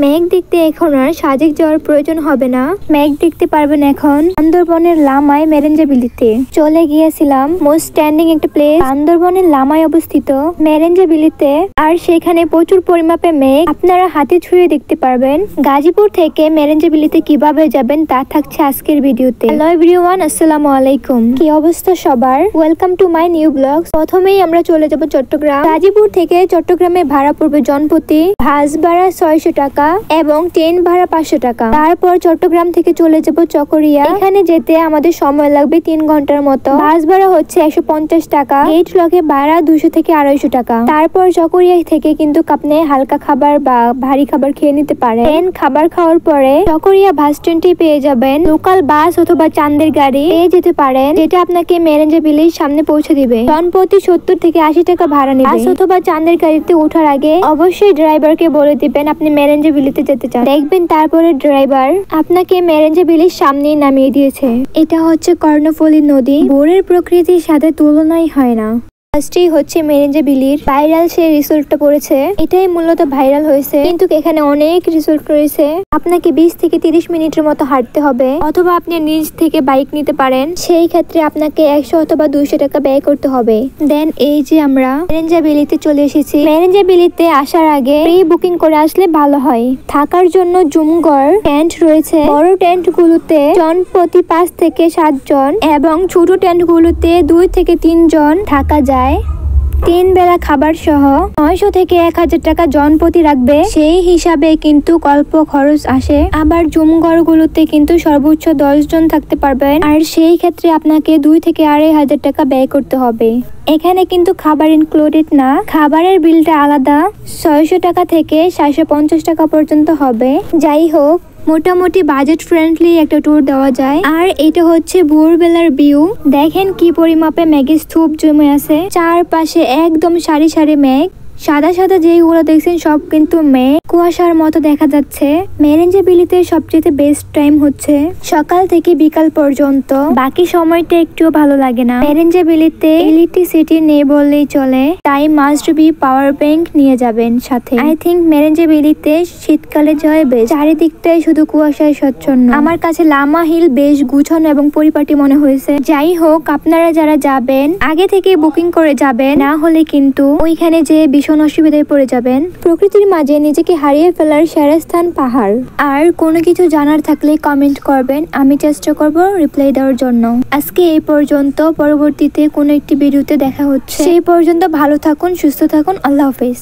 মেঘ দেখতে এখন আর সাজেক যাওয়ার প্রয়োজন হবে না। মেঘ দেখতে পারবেন এখন বান্দরবনের লামায় মেরেঞ্জাবিলিতে। চলে গিয়েছিলাম মোস্ট স্ট্যান্ডিং একটা প্লেস বান্দরবনের লামায় অবস্থিত মেরেঞ্জাবিলিতে, আর সেখানে প্রচুর পরিমাপে মেঘ আপনারা হাতে ছুঁয়ে দেখতে পারবেন। গাজীপুর থেকে মেরেঞ্জাবিলিতে কিভাবে যাবেন তা থাকছে আজকের ভিডিওতে। হ্যালো এভরিওয়ান, আসসালামু আলাইকুম। কি অবস্থা সবার? Welcome to my new blog. প্রথমেই আমরা চলে যাব চট্টগ্রাম। গাজীপুর থেকে চট্টগ্রামে ভাড়া পড়বে জনপ্রতি বাস ভাড়া 600 টাকা এবং ট্রেন ভাড়া 500 টাকা। তারপর চট্টগ্রাম থেকে চলে যাব চকরিয়া। এখানে যেতে আমাদের সময় লাগবে 3 ঘন্টার মতো। বাস ভাড়া হচ্ছে 150 টাকা। গেট লগে ভাড়া 200 থেকে 250 টাকা। তারপর চকরিয়া থেকে কিন্তু আপনি হালকা খাবার বা ভারী খাবার খেয়ে নিতে পারেন। খাবার খাওয়ার পরে চকরিয়া বাস স্ট্যান্ডে পেয়ে যাবেন লোকাল বাস অথবা চাঁদের গাড়ি পেয়ে যেতে পারেন, যেটা আপনাকে মেরেঞ্জাবিলির সামনে পৌঁছে দিবে। জনপ্রতি 70 থেকে 80 টাকা ভাড়া নেবে। বাস অথবা চাঁদের গাড়িতে ওঠার আগে অবশ্যই ড্রাইভারকে বলে দিবেন আপনি মেরেঞ্জাবিলিতে যেতে চান। দেখবেন তারপরে ড্রাইভার আপনাকে মেরেঞ্জাবিলির সামনেই নামিয়ে দিয়েছে। এটা হচ্ছে কর্ণফুলী নদী। ভোরের প্রকৃতির সাথে তুলনাই হয় না। ফার্স্টেই হচ্ছে মেরেঞ্জাবিলির ভাইরাল সেই রিসোর্টটা পড়েছে। এটাই মূলত ভাইরাল হয়েছে, কিন্তু এখানে অনেক রিসোর্ট রয়েছে। আপনাকে 20 থেকে 30 মিনিটের মতো হাঁটতে হবে, অথবা আপনি নিজ থেকে বাইক নিতে পারেন। সেই ক্ষেত্রে আপনাকে 100 অথবা 200 টাকা ব্যয় করতে হবে। দেন এই যে আমরা মেরেঞ্জাবিলিতে চলে এসেছি। মেরেঞ্জাবিলিতে আসার আগে প্রি বুকিং করে আসলে ভালো হয়। থাকার জন্য জুমঘর টেন্ট রয়েছে। বড় টেন্ট গুলোতে জন প্রতি 5 থেকে 7 জন এবং ছোট টেন্ট গুলোতে 2 থেকে 3 জন থাকা যায়। 3 বেলা খাবার সহ 900 থেকে 1000 টাকা জনপ্রতি রাখবে। সেই হিসাবে কিন্তু অল্প খরচ আসে। আবার জুমঘর গুলোতে কিন্তু সর্বোচ্চ 10 জন থাকতে পারবেন, আর সেই ক্ষেত্রে আপনাকে 2 থেকে 2500 টাকা ব্যয় করতে হবে। এখানে কিন্তু খাবার ইনক্লুডেড না, খাবারের বিলটা আলাদা। 600 টাকা থেকে 750 টাকা পর্যন্ত হবে। যাই হোক, মোটামুটি বাজেট ফ্রেন্ডলি একটা ট্যুর দেওয়া যায়। আর এটা হচ্ছে ভোরবেলার ভিউ। দেখেন কি পরিমাপে মেঘের স্তূপ জমে আছে। চারপাশে একদম সারি সারি মেঘ। সাদা সাদা যেগুলো দেখছেন সব কিন্তু মেঘ, কুয়াশার মতো দেখা যাচ্ছে। মেরেঞ্জাবিলিতে সবচেয়ে বেস্ট টাইম হচ্ছে সকাল থেকে বিকাল পর্যন্ত। বাকি সময়টা একটুও ভালো লাগে না। মেরেঞ্জাবিলিতে ইলেকট্রিসিটি নেই বললেই চলে, তাই মাস্ট বি পাওয়ার ব্যাংক নিয়ে যাবেন সাথে। আই থিঙ্ক মেরেঞ্জাবিলিতে শীতকালে যাওয়া বেশ। চারিদিকটাই শুধু কুয়াশায় স্বচ্ছন্ন। আমার কাছে লামা হিল বেশ গুছানো এবং পরিপাটি মনে হয়েছে। যাই হোক, আপনারা যারা যাবেন আগে থেকে বুকিং করে যাবেন, না হলে কিন্তু ওইখানে যে ভীষণ অসুবিধায় পড়ে যাবেন। প্রকৃতির মাঝে নিজেকে হারিয়ে ফেলার সেরা স্থান পাহাড়। আর কোনো কিছু জানার থাকলে কমেন্ট করবেন, আমি চেষ্টা করব রিপ্লাই দেওয়ার জন্য। আজকে এই পর্যন্ত, পরবর্তীতে কোনো একটি ভিডিওতে দেখা হচ্ছে। সেই পর্যন্ত ভালো থাকুন, সুস্থ থাকুন। আল্লাহ হাফেজ।